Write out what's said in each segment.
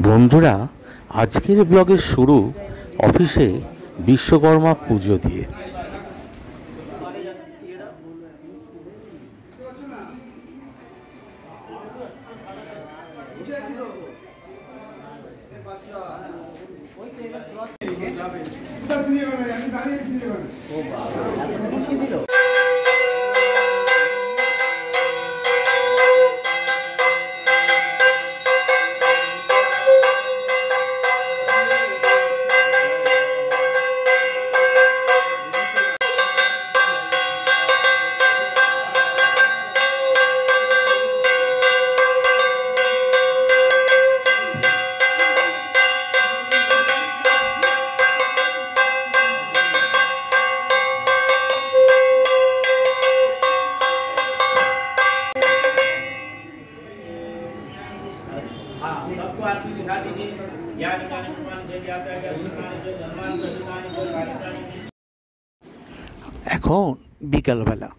বন্ধুরা, আজকের ব্লগের শুরু অফিসে বিশ্বকর্মা পুজো দিয়ে। এখন বিকালবেলা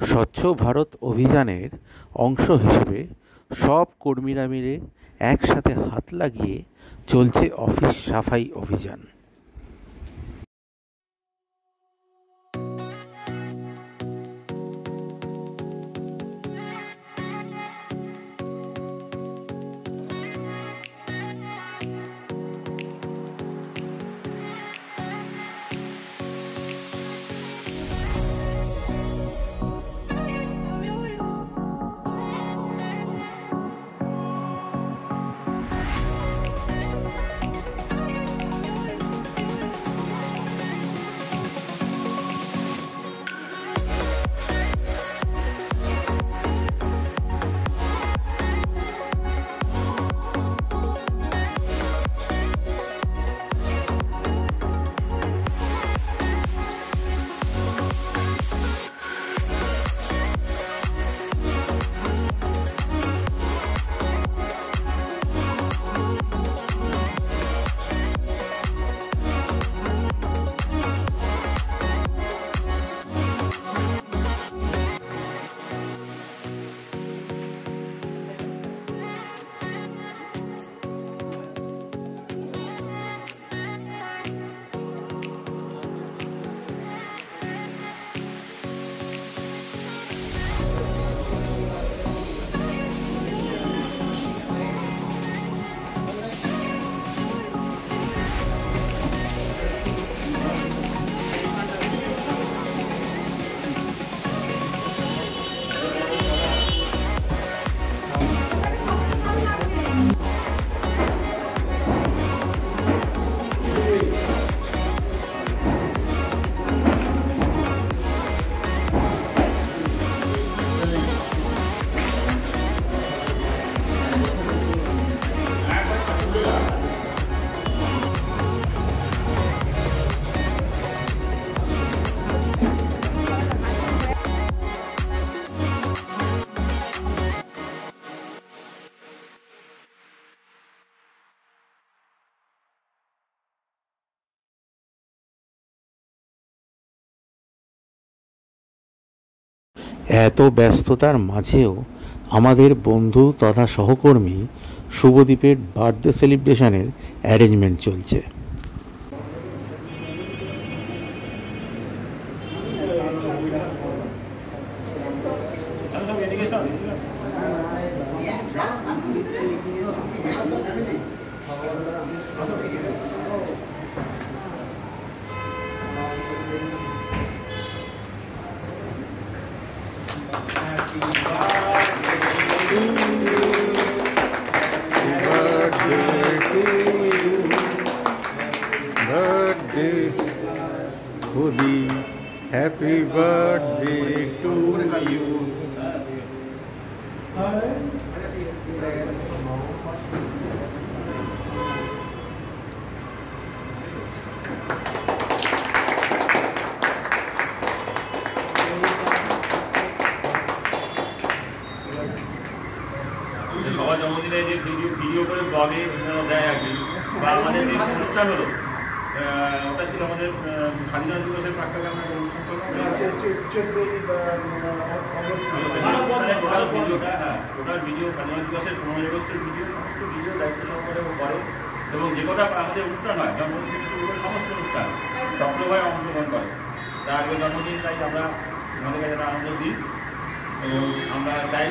স্বচ্ছ ভারত অভিযানের অংশ হিসেবে সব কর্মীরা মিলে একসাথে হাত লাগিয়ে চলছে অফিস সাফাই অভিযান। এত ব্যস্ততার মাঝেও আমাদের বন্ধু তথা সহকর্মী শুভদীপের বার্থডে সেলিব্রেশনের অ্যারেঞ্জমেন্ট চলছে। Happy birthday to you. সবার জন্মদিনে যে ভিডিও করে ব্লগে দেয় আর কি, বা আমাদের যে অনুষ্ঠান হলো ওটা ছিল আমাদের স্বাধীনতা দিবসের প্রাক্কালে আমরা একটা অনুষ্ঠান করলাম। ভিডিওটা হ্যাঁ ওটার ভিডিও স্বাধীনতা দিবসের 15 আগস্টের ভিডিও সমস্ত ভিডিও দায়িত্ব সহকারে করে এবং যে কটা আমাদের অনুষ্ঠান হয় জন্মদিন থেকে শুরু করে সমস্ত অনুষ্ঠান সক্রিয়ভাবে অংশগ্রহণ করে। তার আগে জন্মদিন তাই আমরা আমাদের কাছে একটা আনন্দের দিন এবং আমরা চাই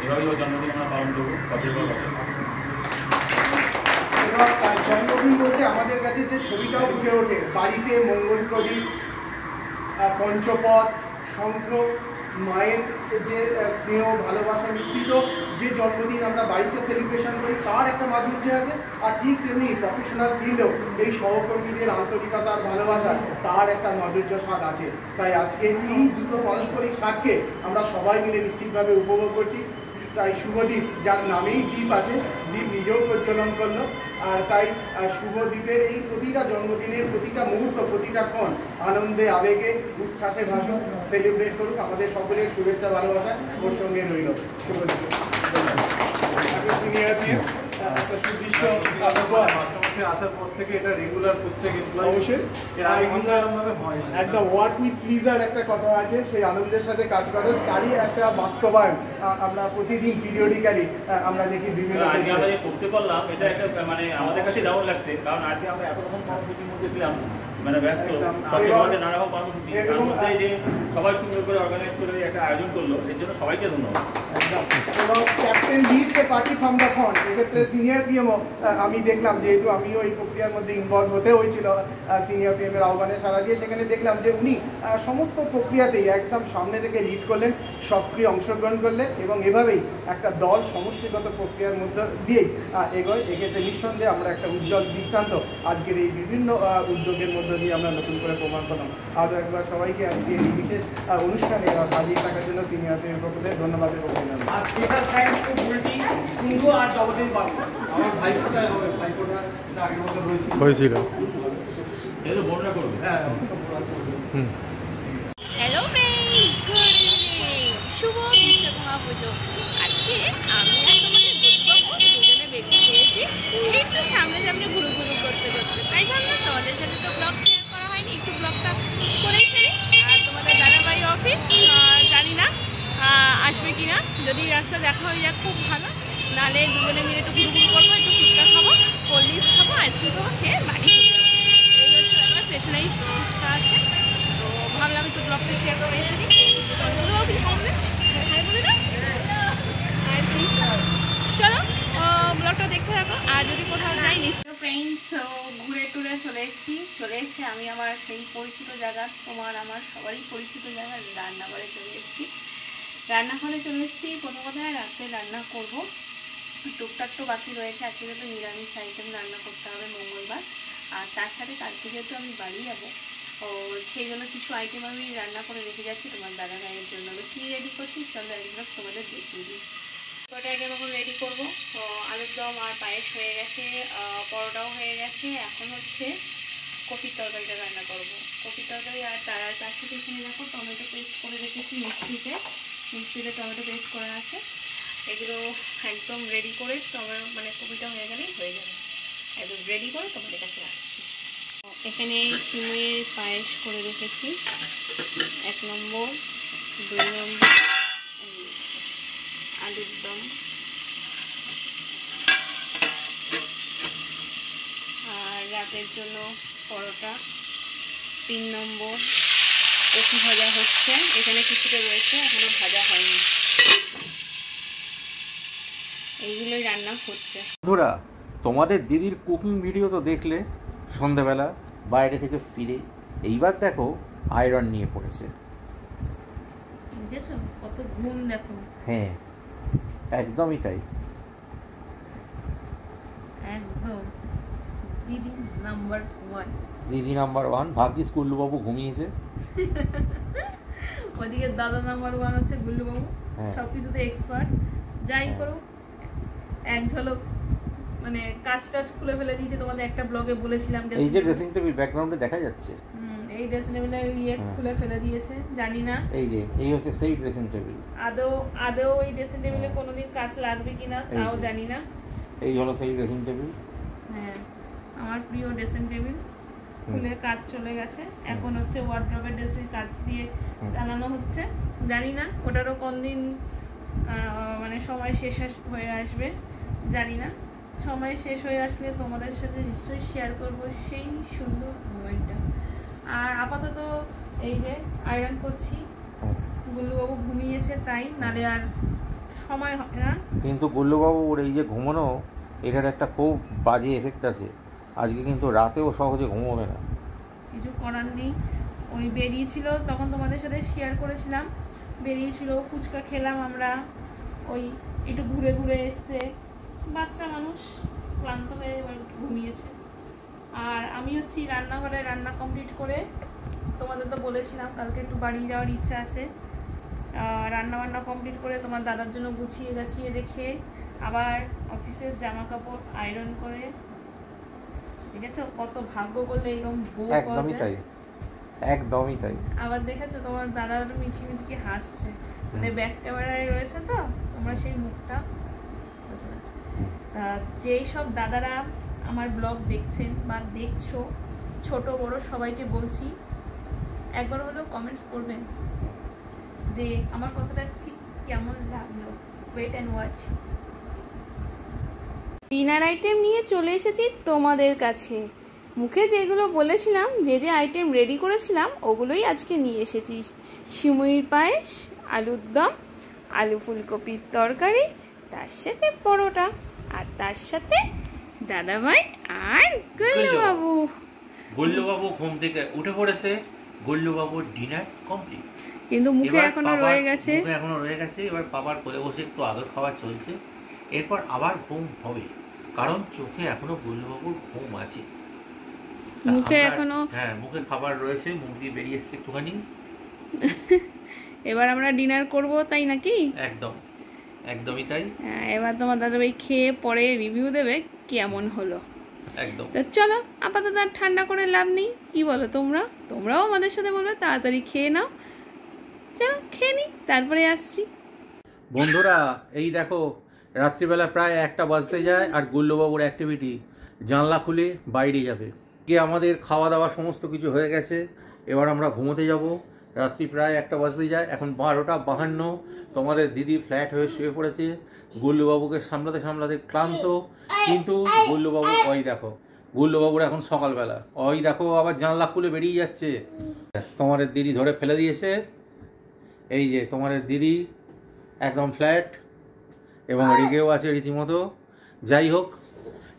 এভাবেই ওই জন্মদিন আমরা পালন করবো বছরের পর বছর। জন্মদিন বলতে আমাদের কাছে যে ছবিটাও ফুটে ওঠে বাড়িতে মঙ্গল প্রদীপ, পঞ্চপদ, শঙ্খ, মায়ের যে স্নেহ ভালোবাসা মিশ্রিত যে জন্মদিন আমরা বাড়িতে সেলিব্রেশন করি তার একটা মাধুর্য আছে। আর ঠিক তেমনি প্রফেশনাল ফিল্ডেও এই সহকর্মীদের আন্তরিকতার ভালোবাসা তার একটা মাধুর্য স্বাদ আছে। তাই আজকে এই দুটো পারস্পরিক স্বাদকে আমরা সবাই মিলে নিশ্চিতভাবে উপভোগ করছি। তাই শুভদ্বীপ, যার নামেই দ্বীপ আছে, দ্বীপ নিজেও প্রজ্বলন করলো। আর তাই শুভদ্বীপের এই প্রতিটা জন্মদিনের প্রতিটা মুহূর্ত, প্রতিটা ক্ষণ আনন্দে আবেগে উচ্ছ্বাসে ভাসুক, সেলিব্রেট করুক। আমাদের সকলের শুভেচ্ছা ভালোবাসা ওর সঙ্গে রইল। শুভদ্বীপ সিনিয়র দিয়ে আসার পর থেকে এটা রেগুলার প্রত্যেক এমপ্লয়ি অবশ্যই এর আগে কিন্তু এরকমভাবে হয় না। একদম ওয়ার্ক উইথ প্লিজার একটা কথা আছে, সেই আনন্দের সাথে কাজ করো, তারই একটা বাস্তবায়ন আমরা প্রতিদিন পিরিয়ডিক্যালি আমরা দেখি বিভিন্ন আজকে আমরা যে করতে পারলাম এটা একটা মানে আমাদের কাছে দারুণ লাগছে, কারণ আজকে আমরা এত রকম কর্মসূচির মধ্যে ছিলাম, মানে ব্যস্ত সবচেয়ে নানা রকম কর্মসূচি, তার মধ্যে যে সবাই সুন্দর করে অর্গানাইজ করে একটা আয়োজন করলো এর জন্য সবাইকে ধন্যবাদ। এবং captain leads a party from the front, এক্ষেত্রে সিনিয়র পিএমও আমি দেখলাম, যেহেতু আমিও এই প্রক্রিয়ার মধ্যে ইনভলভ হতে হয়েছিল সিনিয়র পিএমের আহ্বানে সাড়া দিয়ে, সেখানে দেখলাম যে উনি সমস্ত প্রক্রিয়াতেই একদম সামনে থেকে লিড করলেন, সক্রিয় অংশগ্রহণ করলেন এবং এভাবেই একটা দল সমষ্টিগত প্রক্রিয়ার মধ্যে দিয়েই এগোয়। এক্ষেত্রে নিঃসন্দেহে আমরা একটা উজ্জ্বল দৃষ্টান্ত আজকের এই বিভিন্ন উদ্যোগের মধ্য দিয়ে আমরা নতুন করে প্রমাণ করলাম। আরও একবার সবাইকে আজকে এই বিশেষ অনুষ্ঠানে হাজির থাকার জন্য সিনিয়র পিএমের পক্ষ থেকে ধন্যবাদের অভিনন্দন। আর special thanks to Bulti, Kundu আর জগদীশ বাবু। আমার ভাইফোঁটাই হবে, ভাইফোঁটা আগের মতো হয়েছিল। এটা তো বর্ণনা করবে। হ্যাঁ হ্যালো ফ্রেন্ডস, গুড ইভিনিং, শুভ বিশ্বকর্মা পুজো। আজকে আমি আর তোমাদের বন্ধুবাবু দুজনে বেরিয়ে গিয়েছি একটু সামনে সামনে ঘুরু ঘুরু করতে করতে, তাই ভাবলাম তোমাদের সাথে তো ব্লগ শেয়ার করা হয়নি, একটু ব্লগটা করেই ফেলি। আর তোমাদের দাদাভাই অফিস জানি না আসবে কিনা, যদি রাস্তা দেখা হয়ে যায় খুব ভালো, নাহলে দুজনে মিলে একটু ঘুরু ঘুরু করবো, একটু ফুচকা খাবো, কোল্ড ড্রিঙ্কস খাবো, আইসক্রিম খাবো, খেয়ে বাড়ি চলে যাবো। এই হচ্ছে ব্যাপার, স্টেশনারি ফুচকা আছে, তো ভাবলাম একটু ব্লগটা শেয়ার করে এসেছি। আর কি চলো ব্লগটা দেখতে থাকো, আর যদি কোথাও যাই নিশ্চয়। ফ্রেন্ডস, ঘুরে টুরে চলে এসেছি আমি আমার সেই পরিচিত জায়গা, তোমার আমার সবারই পরিচিত জায়গা, রান্নাঘরে চলে এসেছি। রান্নাঘরে চলে এসেছি, প্রথম কথা রাত্রে রান্না করবো, টুকটাক তো বাকি রয়েছে, আজকে তো নিরামিষ আইটেম রান্না করতে হবে মঙ্গলবার, আর তার সাথে কালকে যেহেতু আমি বাড়ি যাবো, ও সেই জন্য কিছু আইটেম আমি রান্না করে রেখে যাচ্ছি তোমার দাদা ভাইয়ের জন্য। আমি কী রেডি করছি চলো একবার তোমাদের দেখিয়ে দিই। পরোটাকে এখন রেডি করবো, তো আলুর দম আর পায়েস হয়ে গেছে, পরোটাও হয়ে গেছে, এখন হচ্ছে কপির তরকারিটা রান্না করবো। কপির তরকারি আর তার সাথে এখানে দেখো টমেটো পেস্ট করে রেখেছি, মিক্সিতে টমেটো পেস্ট করা আছে, এগুলো একদম রেডি করে টমেটো মানে কপিটা হয়ে গেলেই হয়ে যাবে, একদম রেডি করে তোমাদের কাছে আসছি। এখানে সিমের পায়েস করে রেখেছি 1 নম্বর, 2 নম্বর আলুর দম, আর রাতের জন্য পরোটা, 3 নম্বর কচি ভাজা হচ্ছে, এখানে কিছুটা রয়েছে এখনো ভাজা হয়নি, এইগুলোই রান্না হচ্ছে। বন্ধুরা, তোমাদের দিদির কুকিং ভিডিও তো দেখলে সন্ধেবেলা বাইরে থেকে ফিরে, এইবার দেখো আয়রন নিয়ে পড়েছে। বুঝেছো কত ঘুম দেখো। হ্যাঁ একদমই তাই, একদম দিদি নাম্বার 1। দিদি নাম্বার 1, ভাগ্যিস গুল্লুবাবু ঘুমিয়েছে। ওদিকে দাদা নাম্বার 1 হচ্ছে গুল্লুবাবু, হ্যাঁ। সব কিছুতে এক্সপার্ট, যাই করুক এক ঝলক মানে কাজ টাজ খুলে ফেলে দিয়েছে। তোমাদের একটা ব্লগে বলেছিলাম এই যে ড্রেসিং টেবিল ব্যাকগ্রাউন্ডে দেখা যাচ্ছে, এই ড্রেসিং টেবিলের খুলে ফেলে দিয়েছে, জানি না এই হচ্ছে সেই ড্রেসিং টেবিল। আদৌ এই ড্রেসিং টেবিলে কোনোদিন কাজ লাগবে কিনা তাও জানি না। এই হলো সেই ড্রেসিং টেবিল। হ্যাঁ, আমার প্রিয় ড্রেসিং টেবিল। খুলে কাজ চলে গেছে, এখন হচ্ছে ওয়ার্ড্রবের ড্রেসের কাজ দিয়ে চালানো হচ্ছে। জানি না ওটারও কোন দিন মানে সময় শেষ হয়ে আসবে, জানি না। সময় শেষ হয়ে আসলে তোমাদের সাথে নিশ্চয়ই শেয়ার করব সেই সুন্দর মোমেন্টটা। আর আপাতত এই যে আয়রন করছি, গুল্লুবাবু ঘুমিয়েছে তাই, নালে আর সময় হয় না। কিন্তু গুল্লুবাবুর এই যে ঘুমানো, এটার একটা খুব বাজে এফেক্ট আছে। আজকে কিন্তু রাতেও সহজে ঘুমোবে না। কিছু করার নেই, ওই বেরিয়েছিল তখন তোমাদের সাথে শেয়ার করেছিলাম, বেরিয়েছিল, ফুচকা খেলাম আমরা, ওই একটু ঘুরে ঘুরে এসছে, বাচ্চা মানুষ ক্লান্ত হয়ে এবার ঘুমিয়েছে। আর আমি হচ্ছি রান্নাঘরে রান্না কমপ্লিট করে, তোমাদের তো বলেছিলাম কালকে একটু বাড়ি যাওয়ার ইচ্ছা আছে, রান্না বান্না কমপ্লিট করে তোমার দাদার জন্য গুছিয়ে গাছিয়ে রেখে আবার অফিসের জামা কাপড় আয়রন করে, দেখেছো কত ভাগ্য করলে এরকম বউ পাওয়া যায়। একদমই তাই। আবার দেখেছো তোমার দাদার মিচকি মিচকি হাসছে, মানে ব্যাক ক্যামেরায় রয়েছে তো, তোমরা সেই মুখটা বুঝতে না। যেই সব দাদারা আমার ব্লগ দেখছেন বা দেখছো, ছোট বড় সবাইকে বলছি, একবার হলেও কমেন্টস করবেন যে আমার কথাটা ঠিক কেমন লাগলো। Wait and watch. Dinner item নিয়ে চলে এসেছি তোমাদের কাছে। মুখে যেগুলো বলেছিলাম, যে যে আইটেম রেডি করেছিলাম, ওগুলোই আজকে নিয়ে এসেছি। সিমুইর পায়েস, আলুর দম, আলু ফুলকপির তরকারি, তার সাথে পরোটা, আর তার সাথে দাদাভাই আর গুল্লুবাবু। গুল্লুবাবু ঘুম থেকে উঠে পড়েছে, গুল্লুবাবুর ডিনার কমপ্লিট, কিন্তু মুখে এখনো রয়ে গেছে। এবার বাবার কোলে বসে একটু আদর খাওয়া চলছে, এরপর আবার ঘুম হবে, কারণ চোখে এখনো গুল্লুবাবুর ঘুম আছে। মুখে এখনো মুখে খাবার রয়েছে, মুখ দিয়ে বেরিয়ে এসছে একটুখানি। এবার আমরা ডিনার করব, তাই নাকি? একদমই তাই। এবার তোমার দাদাভাই খেয়ে পরে রিভিউ দেবে কেমন হলো। একদম। তো চলো, আপাতত আর ঠান্ডা করে লাভ নেই, কি বলো তোমরাও আমাদের সাথে বলবে তাড়াতাড়ি খেয়ে নাও। চলো খেয়ে নিই, তারপরে আসছি। বন্ধুরা এই দেখো, রাত্রিবেলা প্রায় 1টা বাজতে যায়, আর গুল্লুবাবুর অ্যাক্টিভিটি জানলা খুলে বাইরে যাবে। কি আমাদের খাওয়া দাওয়া সমস্ত কিছু হয়ে গেছে, এবার আমরা ঘুমোতে যাব। রাত্রি প্রায় 1টা বাজতে যায়, এখন 12টা 52। তোমাদের দিদি ফ্ল্যাট হয়ে শুয়ে পড়েছে, গুল্লুবাবুকে সামলাতে সামলাতে ক্লান্ত। কিন্তু গুল্লুবাবু, ওই দেখো গুল্লুবাবুর এখন সকালবেলা, ওই দেখো আবার জানলা খুলে বেরিয়ে যাচ্ছে। তোমাদের দিদি ধরে ফেলে দিয়েছে, এই যে তোমাদের দিদি একদম ফ্ল্যাট এবং রেগেও আছে রীতিমতো। যাই হোক,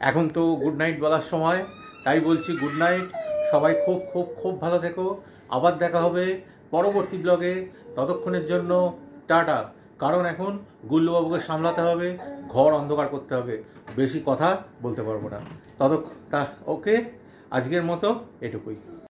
এখন তো গুড নাইট বলার সময়, তাই বলছি গুড নাইট। সবাই খুব খুব খুব ভালো থেকো, আবার দেখা হবে পরবর্তী ব্লগে। ততক্ষণের জন্য টাটা, কারণ এখন গুল্লুবাবুকে সামলাতে হবে, ঘর অন্ধকার করতে হবে, বেশি কথা বলতে পারবো না। ওকে, আজকের মতো এটুকুই।